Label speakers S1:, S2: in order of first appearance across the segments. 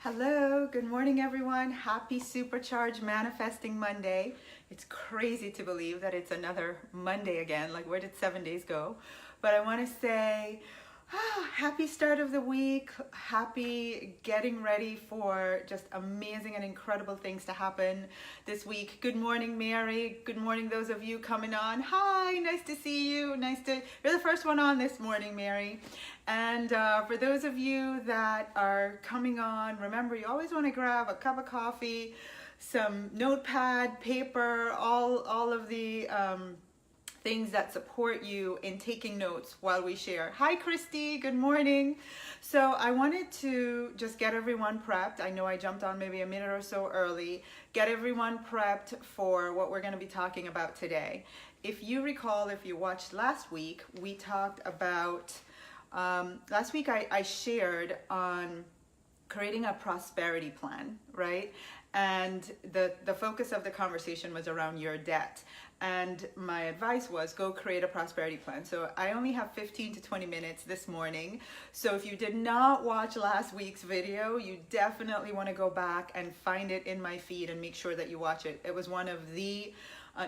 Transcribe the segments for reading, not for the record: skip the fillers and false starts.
S1: Hello, good morning everyone. Happy Supercharged Manifesting Monday. It's crazy to believe that it's another Monday again. Like, where did 7 days go? But I want to say, happy start of the week. Happy getting ready for just amazing and incredible things to happen this week. Good morning, Mary. Good morning, those of you coming on. Hi, nice to see you. You're the first one on this morning, Mary. And for those of you that are coming on, remember you always want to grab a cup of coffee, some notepad, paper, all of the things that support you in taking notes while we share. Hi, Christy. Good morning. So I wanted to just get everyone prepped. I know I jumped on maybe a minute or so early. Get everyone prepped for what we're going to be talking about today. If you recall, if you watched last week, we talked about last week I shared on creating a prosperity plan, right? And the focus of the conversation was around your debt. And my advice was go create a prosperity plan. So I only have 15 to 20 minutes this morning. So if you did not watch last week's video, you definitely want to go back and find it in my feed and make sure that you watch it. It was one of the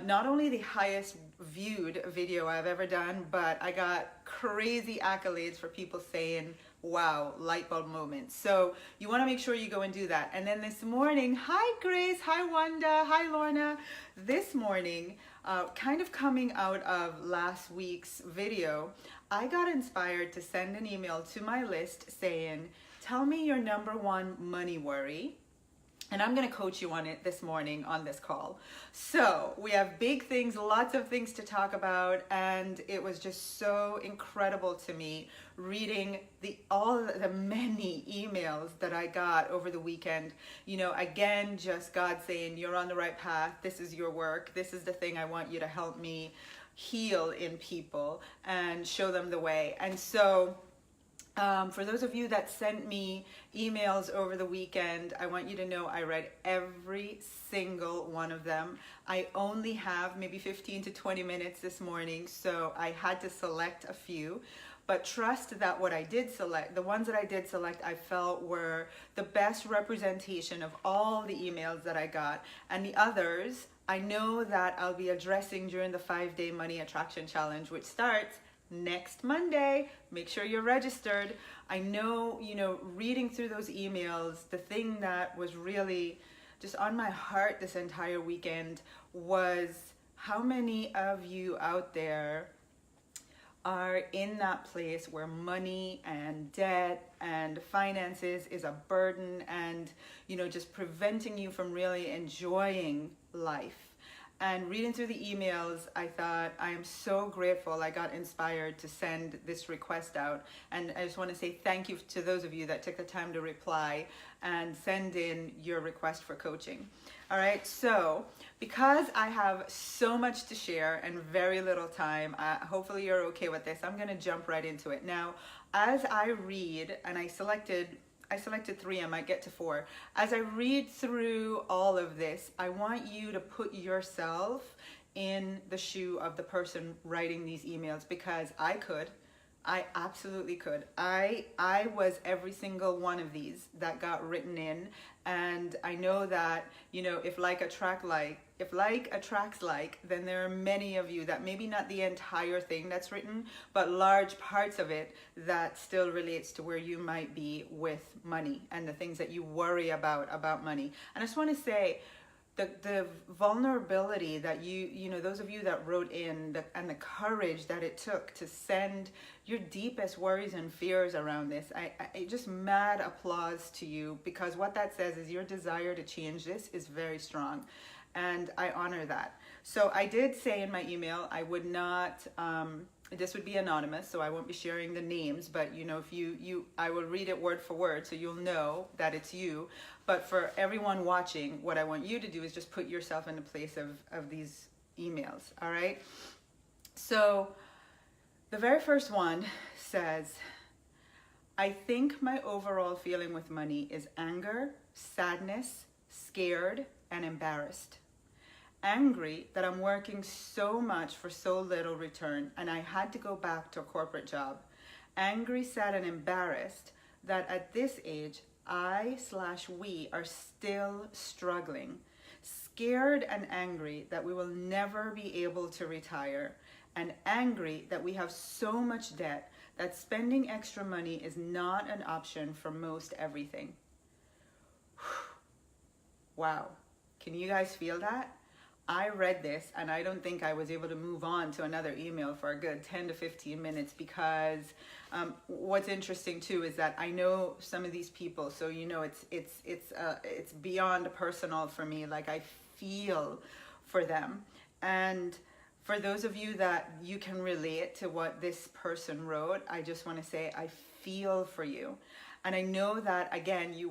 S1: not only the highest viewed video I've ever done, but I got crazy accolades for people saying, wow, light bulb moment. So you want to make sure you go and do that. And then this morning, hi Grace, hi Wanda, hi Lorna. This morning, kind of coming out of last week's video, I got inspired to send an email to my list saying, tell me your number one money worry. And I'm going to coach you on it this morning on this call. So we have big things, lots of things to talk about. And it was just so incredible to me reading all the many emails that I got over the weekend. You know, again, just God saying, you're on the right path. This is your work. This is the thing I want you to help me heal in people and show them the way. And so for those of you that sent me emails over the weekend, I want you to know I read every single one of them. I only have maybe 15 to 20 minutes this morning, so I had to select a few. But trust that what I did select, the ones that I did select, I felt were the best representation of all the emails that I got. And the others, I know that I'll be addressing during the 5-day money attraction challenge, which starts next Monday. Make sure you're registered. I know, reading through those emails, the thing that was really just on my heart this entire weekend was how many of you out there are in that place where money and debt and finances is a burden and, just preventing you from really enjoying life. And reading through the emails, I thought, I am so grateful I got inspired to send this request out. And I just want to say thank you to those of you that took the time to reply and send in your request for coaching. All right, so because I have so much to share and very little time, hopefully you're okay with this, I'm going to jump right into it. Now, as I read, and I selected 3, I might get to 4. As I read through all of this, I want you to put yourself in the shoe of the person writing these emails, because I absolutely could. I was every single one of these that got written in, and I know that, if like attracts like, then there are many of you that maybe not the entire thing that's written, but large parts of it that still relates to where you might be with money and the things that you worry about money. And I just want to say, the vulnerability that those of you that wrote in, and the courage that it took to send your deepest worries and fears around this, I just mad applause to you, because what that says is your desire to change this is very strong, and I honor that. So I did say in my email I would not, this would be anonymous, so I won't be sharing the names, but if I will read it word for word so you'll know that it's you. But for everyone watching, what I want you to do is just put yourself in the place of these emails, all right? So the very first one says, I think my overall feeling with money is anger, sadness, scared, and embarrassed. Angry that I'm working so much for so little return and I had to go back to a corporate job. Angry, sad, and embarrassed that at this age, I/we are still struggling, scared and angry that we will never be able to retire, and angry that we have so much debt that spending extra money is not an option for most everything. Wow. Can you guys feel that? I read this and I don't think I was able to move on to another email for a good 10 to 15 minutes because what's interesting too is that I know some of these people, so you know it's beyond personal for me. Like I feel for them. And for those of you that you can relate to what this person wrote, I just want to say I feel for you. And I know that, again, you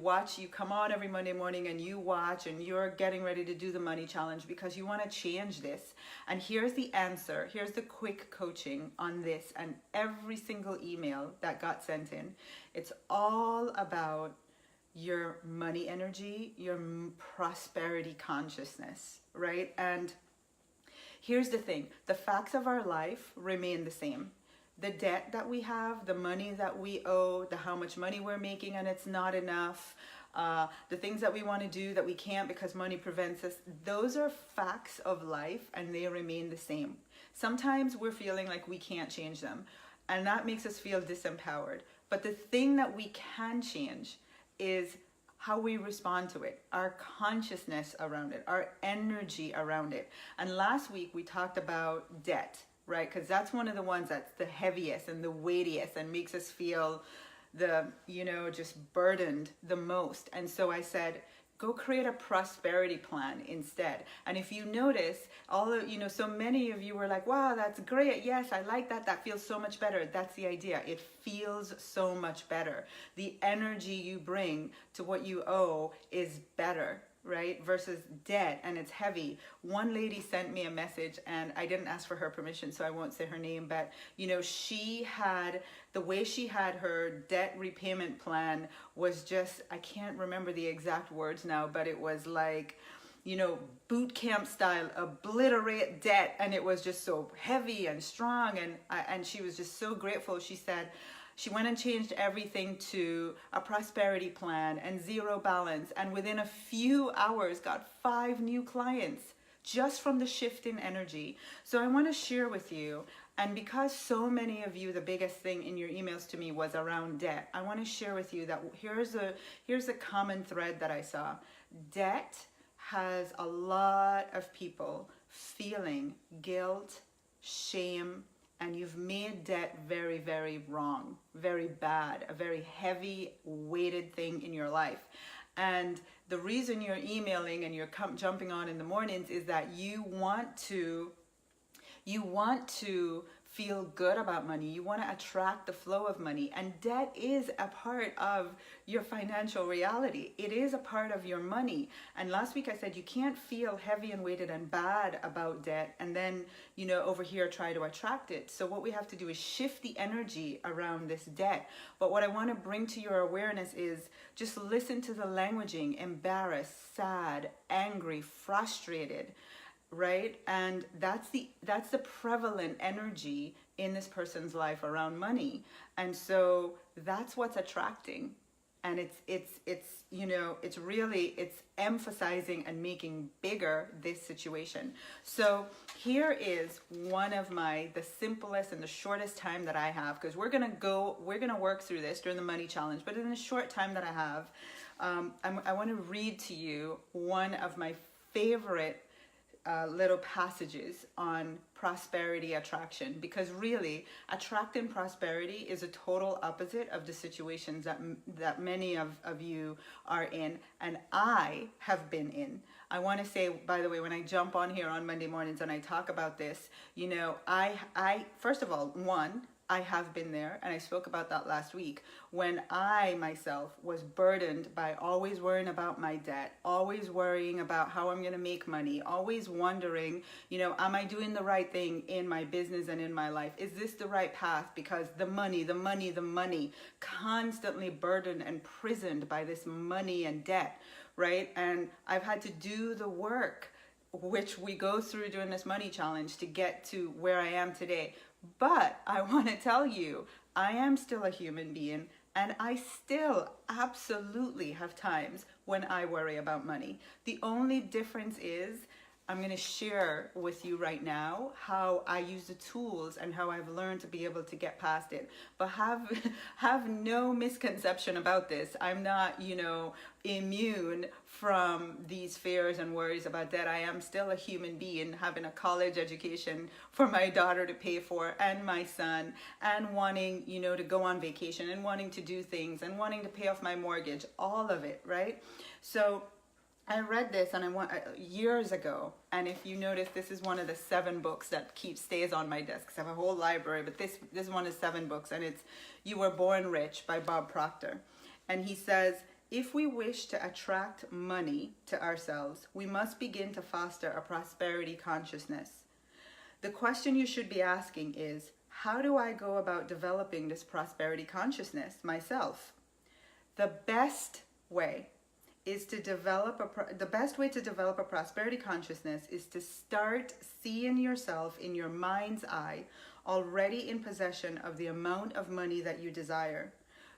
S1: come on every Monday morning and you watch and you're getting ready to do the money challenge because you want to change this. And here's the answer. Here's the quick coaching on this and every single email that got sent in. It's all about your money energy, your prosperity consciousness, right? And here's the thing. The facts of our life remain the same. The debt that we have, the money that we owe, the how much money we're making and it's not enough, the things that we want to do that we can't because money prevents us, those are facts of life and they remain the same. Sometimes we're feeling like we can't change them and that makes us feel disempowered. But the thing that we can change is how we respond to it, our consciousness around it, our energy around it. And last week we talked about debt, right? Because that's one of the ones that's the heaviest and the weightiest and makes us feel just burdened the most. And so I said, go create a prosperity plan instead. And if you notice, so many of you were like, wow, that's great. Yes, I like that. That feels so much better. That's the idea. It feels so much better. The energy you bring to what you owe is better, right? Versus debt, and it's heavy. One lady sent me a message and I didn't ask for her permission, so I won't say her name, but the way she had her debt repayment plan was just, I can't remember the exact words now, but it was like, boot camp style, obliterate debt. And it was just so heavy and strong. And she was just so grateful. She said, she went and changed everything to a prosperity plan and zero balance. And within a few hours got 5 new clients just from the shift in energy. So I want to share with you, and because so many of you, the biggest thing in your emails to me was around debt, I want to share with you that here's a common thread that I saw. Debt has a lot of people feeling guilt, shame, and you've made debt very, very wrong, very bad, a very heavy, weighted thing in your life. And the reason you're emailing and you're jumping on in the mornings is that you want to feel good about money. You want to attract the flow of money. And debt is a part of your financial reality. It is a part of your money. And last week I said you can't feel heavy and weighted and bad about debt and then, over here try to attract it. So what we have to do is shift the energy around this debt. But what I want to bring to your awareness is just listen to the languaging: embarrassed, sad, angry, frustrated. Right? And that's the prevalent energy in this person's life around money. And so that's what's attracting. And it's really emphasizing and making bigger this situation. So here is one of the simplest and the shortest time that I have, because we're going to work through this during the money challenge, but in the short time that I have, I want to read to you one of my favorite little passages on prosperity attraction, because really attracting prosperity is a total opposite of the situations that many of you are in and I have been in. I want to say, by the way, when I jump on here on Monday mornings and I talk about this, I first of all, I have been there, and I spoke about that last week, when I myself was burdened by always worrying about my debt, always worrying about how I'm going to make money, always wondering, am I doing the right thing in my business and in my life? Is this the right path? Because the money, constantly burdened and prisoned by this money and debt, right? And I've had to do the work, which we go through during this money challenge, to get to where I am today. But I want to tell you, I am still a human being And I still absolutely have times when I worry about money. The only difference is I'm going to share with you right now how I use the tools and how I've learned to be able to get past it. But have no misconception about this. I'm not, immune from these fears and worries about debt. I am still a human being having a college education for my daughter to pay for and my son, and wanting, to go on vacation and wanting to do things and wanting to pay off my mortgage, all of it, right? So I read this and years ago, and if you notice, this is one of the 7 books that stays on my desk. I have a whole library, but this one is 7 books, and it's You Were Born Rich by Bob Proctor. And he says, if we wish to attract money to ourselves, we must begin to foster a prosperity consciousness. The question you should be asking is, how do I go about developing this prosperity consciousness myself? The best way to develop a prosperity consciousness is to start seeing yourself in your mind's eye already in possession of the amount of money that you desire.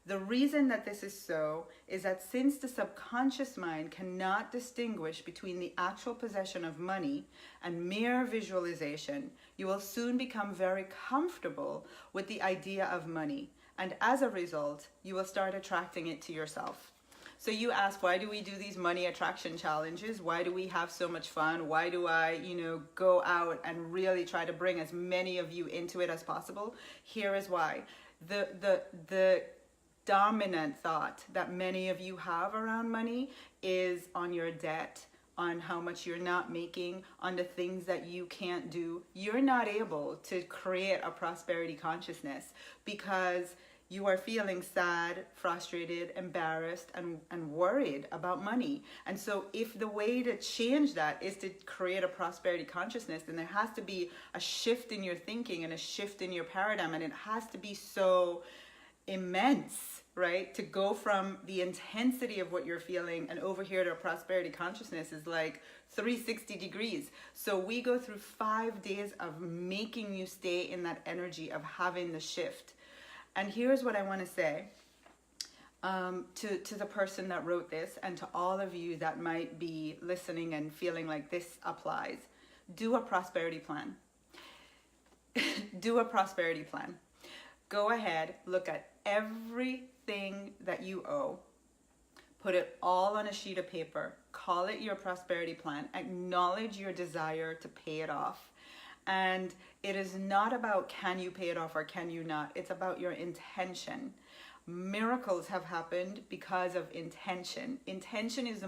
S1: The reason that this is so is that since the subconscious mind cannot distinguish between the actual possession of money and mere visualization, you will soon become very comfortable with the idea of money, and as a result, you will start attracting it to yourself. So you ask, why do we do these money attraction challenges? Why do we have so much fun? Why do I, go out and really try to bring as many of you into it as possible? Here is why. The dominant thought that many of you have around money is on your debt, on how much you're not making, on the things that you can't do. You're not able to create a prosperity consciousness because you are feeling sad, frustrated, embarrassed, and worried about money. And so if the way to change that is to create a prosperity consciousness, then there has to be a shift in your thinking and a shift in your paradigm, and it has to be so immense, right? To go from the intensity of what you're feeling and over here to a prosperity consciousness is like 360 degrees. So we go through 5 days of making you stay in that energy of having the shift. And here's what I want to say to the person that wrote this, and to all of you that might be listening and feeling like this applies. Do a prosperity plan. Do a prosperity plan. Go ahead, look at everything that you owe. Put it all on a sheet of paper. Call it your prosperity plan. Acknowledge your desire to pay it off. And it is not about can you pay it off or can you not. It's about your intention. Miracles have happened because of intention. Intention is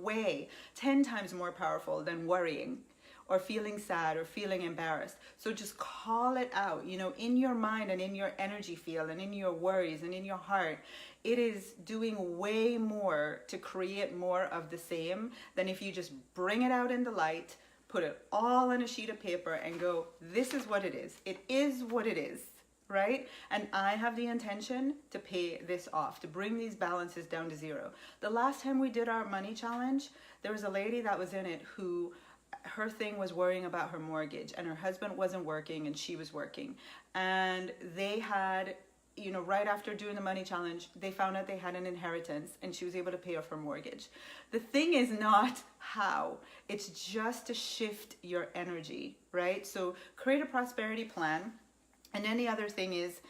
S1: way 10 times more powerful than worrying or feeling sad or feeling embarrassed. So just call it out, in your mind and in your energy field and in your worries and in your heart. It is doing way more to create more of the same than if you just bring it out in the light, put it all on a sheet of paper and go, this is what it is. It is what it is, right? And I have the intention to pay this off, to bring these balances down to zero. The last time we did our money challenge, there was a lady that was in it who, her thing was worrying about her mortgage, and her husband wasn't working and she was working. And they had, right after doing the money challenge, they found out they had an inheritance and she was able to pay off her mortgage. The thing is not how, it's just to shift your energy, right? So create a prosperity plan. And then the other thing is,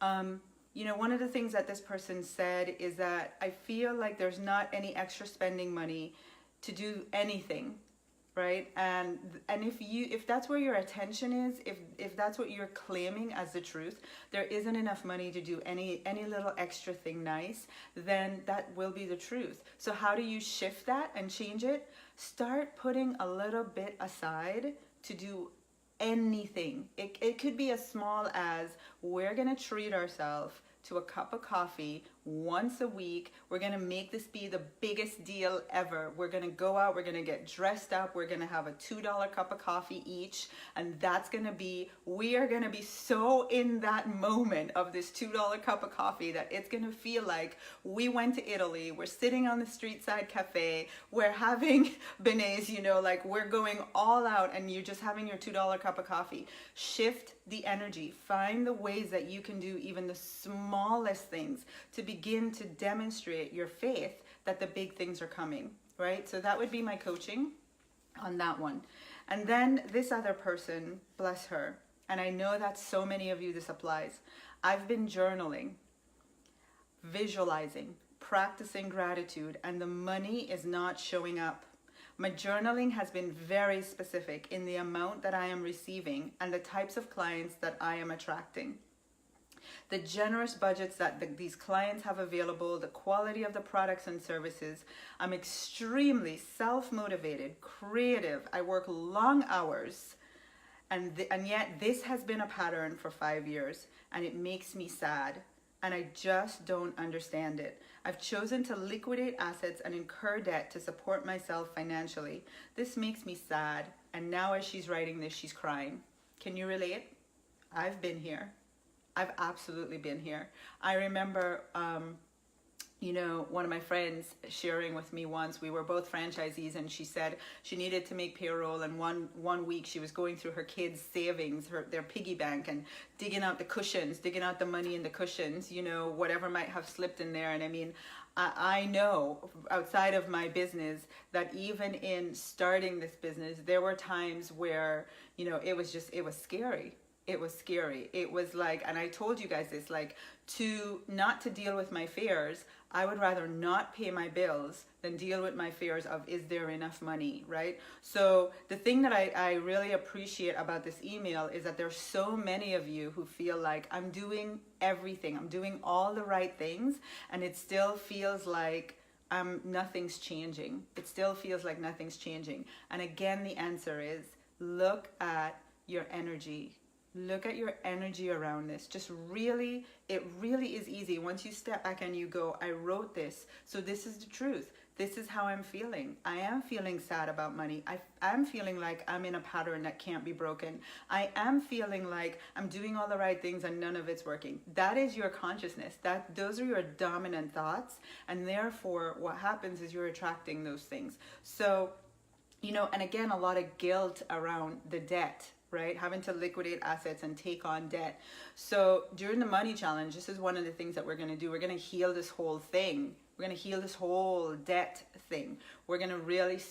S1: one of the things that this person said is that I feel like there's not any extra spending money to do anything, right? And if that's where your attention is, if that's what you're claiming as the truth, there isn't enough money to do any little extra thing nice, then that will be the truth. So how do you shift that and change it? Start putting a little bit aside to do anything. It could be as small as, we're gonna treat ourselves to a cup of coffee once a week. We're going to make this be the biggest deal ever. We're going to go out, we're going to get dressed up, we're going to have a $2 cup of coffee each, and that's going to be, we are going to be so in that moment of this $2 cup of coffee that it's going to feel like we went to Italy, we're sitting on the street side cafe, we're having beignets, you know, like we're going all out, and you're just having your $2 cup of coffee. Shift the energy. Find the ways that you can do even the smallest things to begin to demonstrate your faith that the big things are coming, right? So that would be my coaching on that one. And then this other person, bless her, and I know that so many of you this applies. I've been journaling, visualizing, practicing gratitude, and the money is not showing up. My journaling has been very specific in the amount that I am receiving and the types of clients that I am attracting. The generous budgets that these clients have available, the quality of the products and services. I'm extremely self-motivated, creative. I work long hours, and yet this has been a pattern for 5 years, and it makes me sad. And I just don't understand it. I've chosen to liquidate assets and incur debt to support myself financially. This makes me sad. And now as she's writing this, she's crying. Can you relate? I've been here. I've absolutely been here. I remember, you know, one of my friends sharing with me once, we were both franchisees, and she said she needed to make payroll, and one week she was going through her kids' savings, their piggy bank, and digging out the cushions, digging out the money in the cushions, you know, whatever might have slipped in there. And I mean, I know outside of my business that even in starting this business, there were times where, you know, it was scary. It was scary. It was like, and I told you guys this, like, not to deal with my fears, I would rather not pay my bills than deal with my fears of, is there enough money, right? So the thing that I really appreciate about this email is that there's so many of you who feel like I'm doing everything, I'm doing all the right things, and it still feels like nothing's changing. It still feels like nothing's changing. And again, the answer is look at your energy. Look at your energy around this. Just really, it really is easy. Once you step back and you go, I wrote this, so this is the truth. This is how I'm feeling. I am feeling sad about money. I'm feeling like I'm in a pattern that can't be broken. I am feeling like I'm doing all the right things and none of it's working. That is your consciousness. Those are your dominant thoughts. And therefore, what happens is you're attracting those things. So, you know, and again, a lot of guilt around the debt, right? Having to liquidate assets and take on debt. So during the money challenge, this is one of the things that we're going to do. We're going to heal this whole thing. We're going to heal this whole debt thing. We're going to really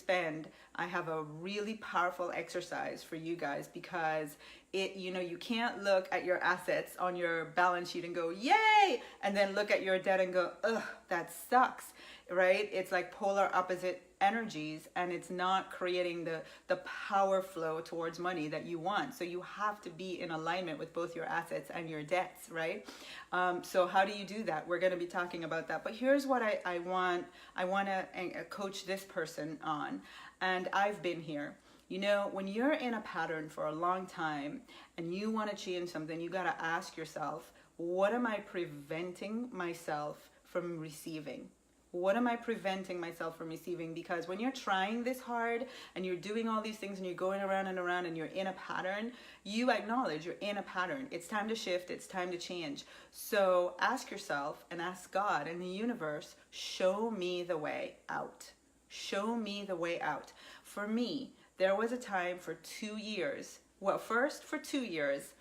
S1: I have a really powerful exercise for you guys, because you know, you can't look at your assets on your balance sheet and go, yay, and then look at your debt and go, ugh, that sucks, right? It's like polar opposite energies, and it's not creating the power flow towards money that you want. So you have to be in alignment with both your assets and your debts, right? So how do you do that? We're going to be talking about that. But here's what I want to coach this person on, and I've been here. You know, when you're in a pattern for a long time and you want to change something, you got to ask yourself, what am I preventing myself from receiving? What am I preventing myself from receiving? Because when you're trying this hard and you're doing all these things and you're going around and around and you're in a pattern, you acknowledge you're in a pattern. It's time to shift. It's time to change. So ask yourself and ask God and the universe, show me the way out. Show me the way out. For me, there was a time for 2 years. Well, first for 2 years,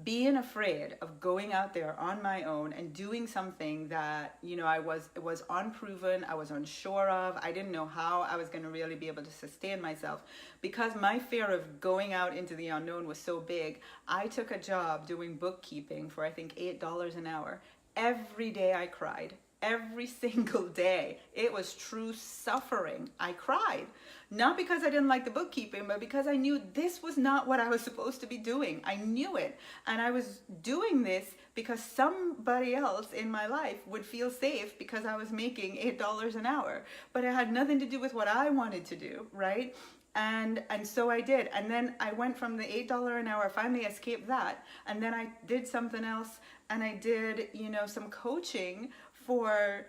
S1: being afraid of going out there on my own and doing something that, you know, it was unproven, I was unsure of. I didn't know how I was going to really be able to sustain myself. Because my fear of going out into the unknown was so big, I took a job doing bookkeeping for, I think, $8 an hour. Every day I cried. Every single day. It was true suffering. I cried. Not because I didn't like the bookkeeping, but because I knew this was not what I was supposed to be doing. I knew it. And I was doing this because somebody else in my life would feel safe because I was making $8 an hour. But it had nothing to do with what I wanted to do, right? And so I did. And then I went from the $8 an hour, finally escaped that. And then I did something else. and I did, some coaching for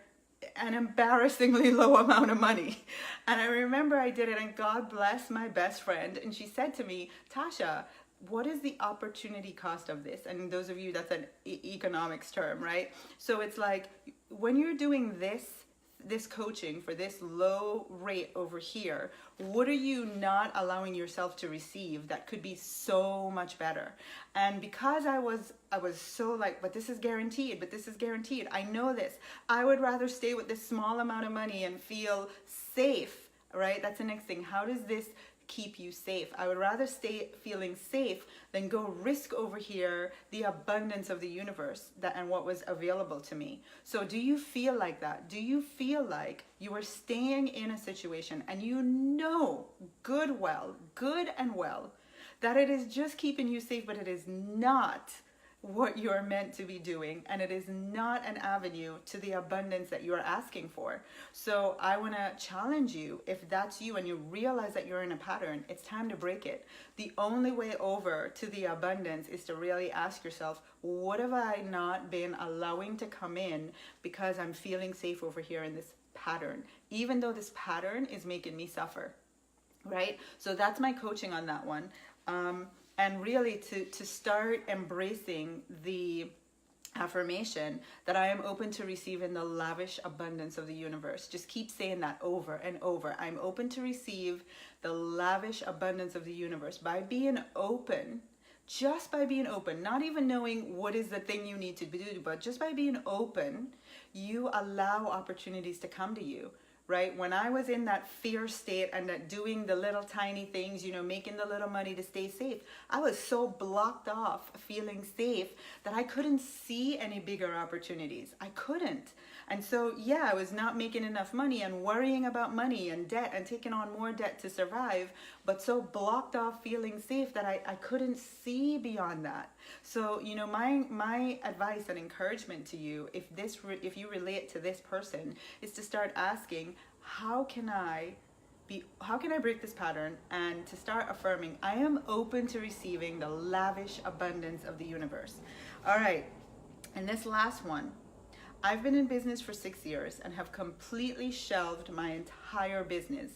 S1: an embarrassingly low amount of money. And I remember I did it, and God bless my best friend. And she said to me, Tasha, what is the opportunity cost of this? And those of you, that's an economics term, right? So it's like when you're doing this coaching for this low rate over here, what are you not allowing yourself to receive that could be so much better? And because I was so like, but this is guaranteed, I know this, I would rather stay with this small amount of money and feel safe, right? That's the next thing. How does this keep you safe? I would rather stay feeling safe than go risk over here the abundance of the universe and what was available to me. So do you feel like that? Do you feel like you are staying in a situation and good and well that it is just keeping you safe, but it is not what you're meant to be doing, and it is not an avenue to the abundance that you're asking for? So I want to challenge you, if that's you and you realize that you're in a pattern, it's time to break it. The only way over to the abundance is to really ask yourself, what have I not been allowing to come in because I'm feeling safe over here in this pattern, even though this pattern is making me suffer, right? So that's my coaching on that one. And really to start embracing the affirmation that I am open to receiving the lavish abundance of the universe. Just keep saying that over and over. I'm open to receive the lavish abundance of the universe by being open. Just by being open, not even knowing what is the thing you need to do, but just by being open, you allow opportunities to come to you. Right? When I was in that fear state and that doing the little tiny things, making the little money to stay safe, I was so blocked off feeling safe that I couldn't see any bigger opportunities. I couldn't. And so, I was not making enough money and worrying about money and debt and taking on more debt to survive, but so blocked off feeling safe that I couldn't see beyond that. So, my advice and encouragement to you, if you relate to this person, is to start asking, how can I break this pattern, and to start affirming, I am open to receiving the lavish abundance of the universe. All right. And this last one, I've been in business for 6 years and have completely shelved my entire business,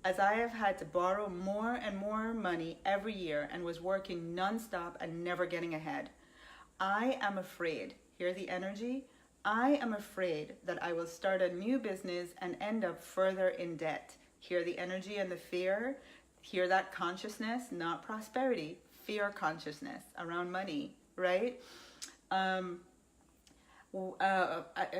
S1: as I have had to borrow more and more money every year and was working nonstop and never getting ahead. I am afraid, hear the energy, I am afraid that I will start a new business and end up further in debt. Hear the energy and the fear, hear that consciousness, not prosperity, fear consciousness around money, right?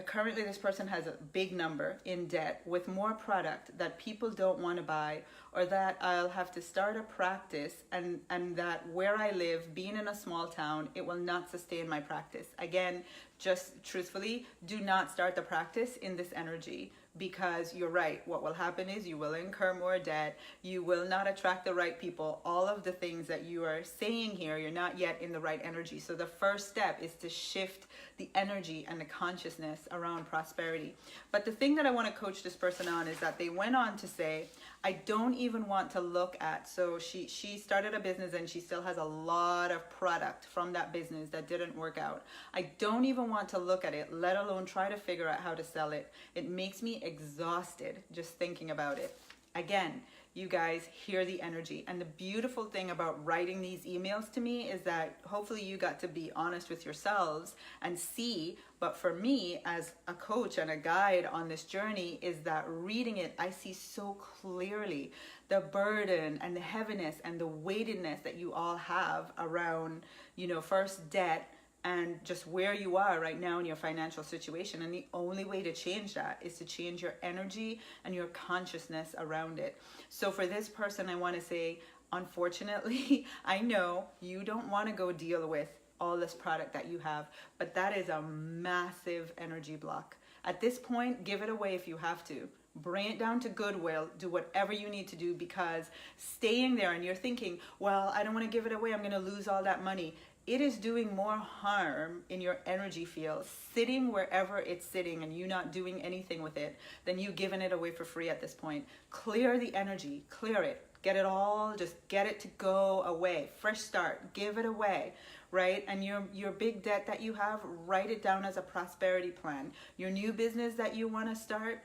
S1: Currently this person has a big number in debt with more product that people don't want to buy, or that I'll have to start a practice and that where I live, being in a small town, it will not sustain my practice. Again, just truthfully, do not start the practice in this energy, because you're right. What will happen is you will incur more debt. You will not attract the right people. All of the things that you are saying here, you're not yet in the right energy. So the first step is to shift the energy and the consciousness around prosperity. But the thing that I want to coach this person on is that they went on to say, I don't even want to look at, so she started a business and she still has a lot of product from that business that didn't work out. I don't even want to look at it, let alone try to figure out how to sell it. It makes me exhausted just thinking about it. Again, you guys hear the energy. And the beautiful thing about writing these emails to me is that hopefully you got to be honest with yourselves and see. But for me, as a coach and a guide on this journey, is that reading it, I see so clearly the burden and the heaviness and the weightedness that you all have around, first debt, and just where you are right now in your financial situation. And the only way to change that is to change your energy and your consciousness around it. So for this person, I want to say, unfortunately, I know you don't want to go deal with all this product that you have, but that is a massive energy block. At this point, give it away if you have to. Bring it down to Goodwill, do whatever you need to do, because staying there and you're thinking, well, I don't want to give it away, I'm going to lose all that money. It is doing more harm in your energy field, sitting wherever it's sitting and you not doing anything with it, than you giving it away for free at this point. Clear the energy, clear it, get it all, just get it to go away. Fresh start, give it away, right? And your big debt that you have, write it down as a prosperity plan. Your new business that you want to start,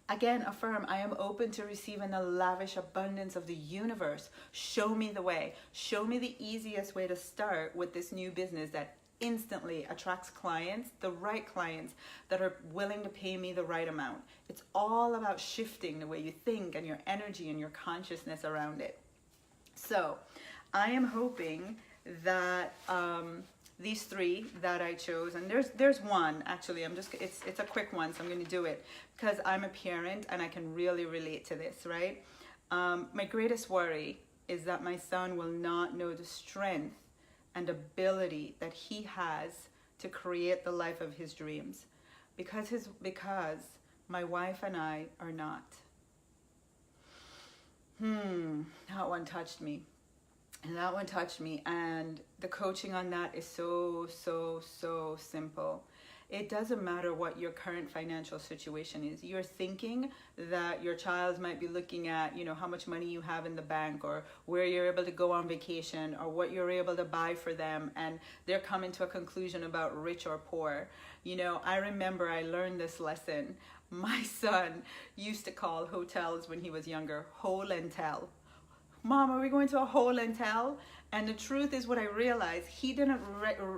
S1: again, affirm, I am open to receiving the lavish abundance of the universe. Show me the way. Show me the easiest way to start with this new business that instantly attracts clients, the right clients that are willing to pay me the right amount. It's all about shifting the way you think and your energy and your consciousness around it. So I am hoping that these three that I chose, and there's one actually, it's a quick one, so I'm going to do it because I'm a parent and I can really relate to this, right? My greatest worry is that my son will not know the strength and ability that he has to create the life of his dreams because my wife and I are not. That one touched me. And the coaching on that is so simple. It doesn't matter what your current financial situation is. You're thinking that your child might be looking at, how much money you have in the bank or where you're able to go on vacation or what you're able to buy for them. And they're coming to a conclusion about rich or poor. I remember I learned this lesson. My son used to call hotels when he was younger, hole and tell. Mom, are we going to a hole and tell? And the truth is what I realized, he didn't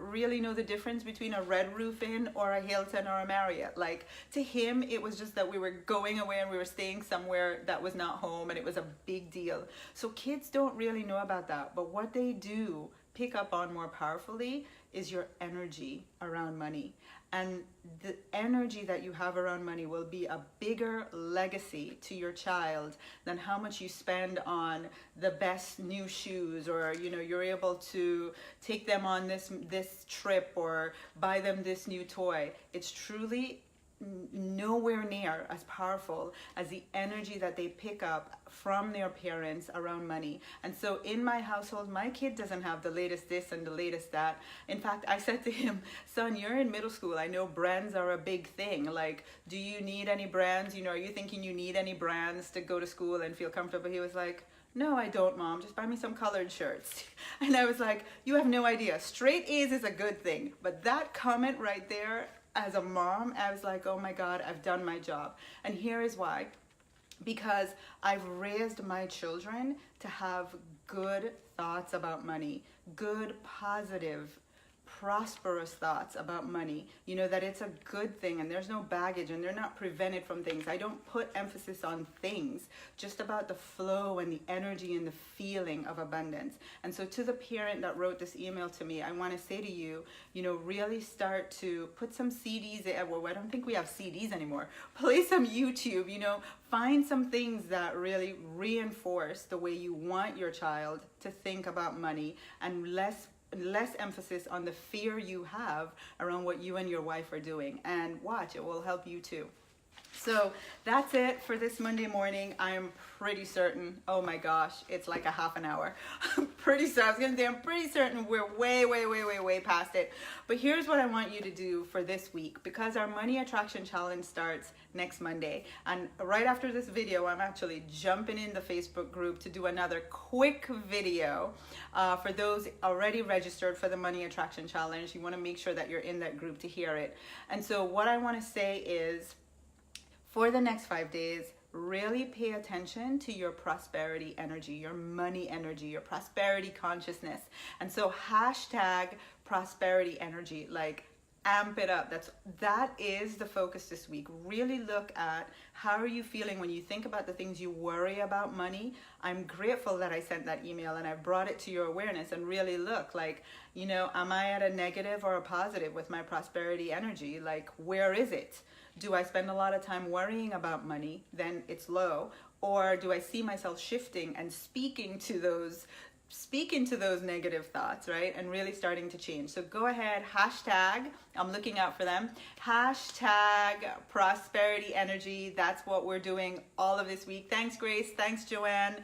S1: really know the difference between a Red Roof Inn or a Hilton or a Marriott. Like, to him, it was just that we were going away and we were staying somewhere that was not home, and it was a big deal. So kids don't really know about that. But what they do pick up on more powerfully is your energy around money. And the energy that you have around money will be a bigger legacy to your child than how much you spend on the best new shoes, or you're able to take them on this trip or buy them this new toy. It's truly nowhere near as powerful as the energy that they pick up from their parents around money. And so in my household, my kid doesn't have the latest this and the latest that. In fact, I said to him, son, you're in middle school. I know brands are a big thing. Like, do you need any brands? Are you thinking you need any brands to go to school and feel comfortable? He was like, no, I don't, Mom. Just buy me some colored shirts. And I was like, you have no idea. Straight A's is a good thing. But that comment right there, as a mom, I was like, oh my God, I've done my job. And here is why. Because I've raised my children to have good thoughts about money, good, positive, prosperous thoughts about money, that it's a good thing and there's no baggage and they're not prevented from things. I don't put emphasis on things, just about the flow and the energy and the feeling of abundance. And so to the parent that wrote this email to me, I want to say to you, really start to put some CDs, well, I don't think we have CDs anymore. Play some YouTube, find some things that really reinforce the way you want your child to think about money, and less emphasis on the fear you have around what you and your wife are doing. And watch, it will help you too. So that's it for this Monday morning. I am pretty certain, oh my gosh, it's like a half an hour. I'm pretty certain we're way past it. But here's what I want you to do for this week, because our Money Attraction Challenge starts next Monday. And right after this video, I'm actually jumping in the Facebook group to do another quick video for those already registered for the Money Attraction Challenge. You want to make sure that you're in that group to hear it. And so what I want to say is, for the next 5 days, really pay attention to your prosperity energy, your money energy, your prosperity consciousness. And so hashtag prosperity energy, like amp it up. That is the focus this week. Really look at how are you feeling when you think about the things you worry about money. I'm grateful that I sent that email and I brought it to your awareness, and really look like, am I at a negative or a positive with my prosperity energy? Like, where is it? Do I spend a lot of time worrying about money? Then it's low. Or do I see myself shifting and speaking to those negative thoughts, right? And really starting to change. So go ahead, hashtag, I'm looking out for them, hashtag prosperity energy. That's what we're doing all of this week. Thanks, Grace. Thanks, Joanne.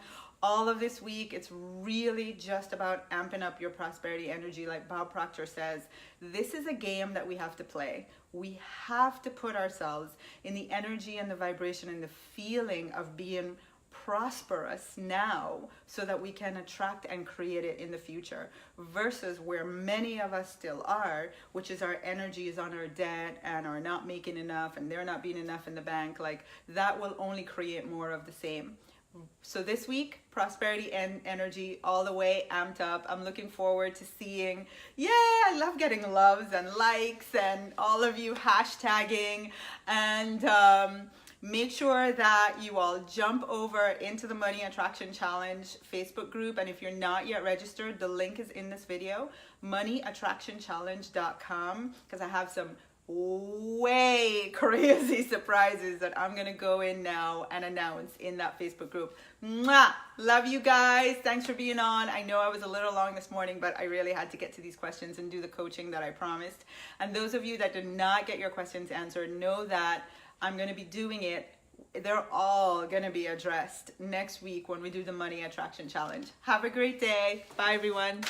S1: All of this week, it's really just about amping up your prosperity energy. Like Bob Proctor says, this is a game that we have to play. We have to put ourselves in the energy and the vibration and the feeling of being prosperous now so that we can attract and create it in the future, versus where many of us still are, which is our energy is on our debt and are not making enough and they're not being enough in the bank. Like that will only create more of the same. So this week, prosperity and energy all the way amped up. I'm looking forward to seeing, I love getting loves and likes and all of you hashtagging, and make sure that you all jump over into the Money Attraction Challenge Facebook group. And if you're not yet registered, the link is in this video, moneyattractionchallenge.com, because I have some way crazy surprises that I'm gonna go in now and announce in that Facebook group. Mwah! Love you guys. Thanks for being on. I know I was a little long this morning, but I really had to get to these questions and do the coaching that I promised. And those of you that did not get your questions answered, know that I'm gonna be doing it. They're all gonna be addressed next week when we do the Money Attraction Challenge. Have a great day. Bye everyone.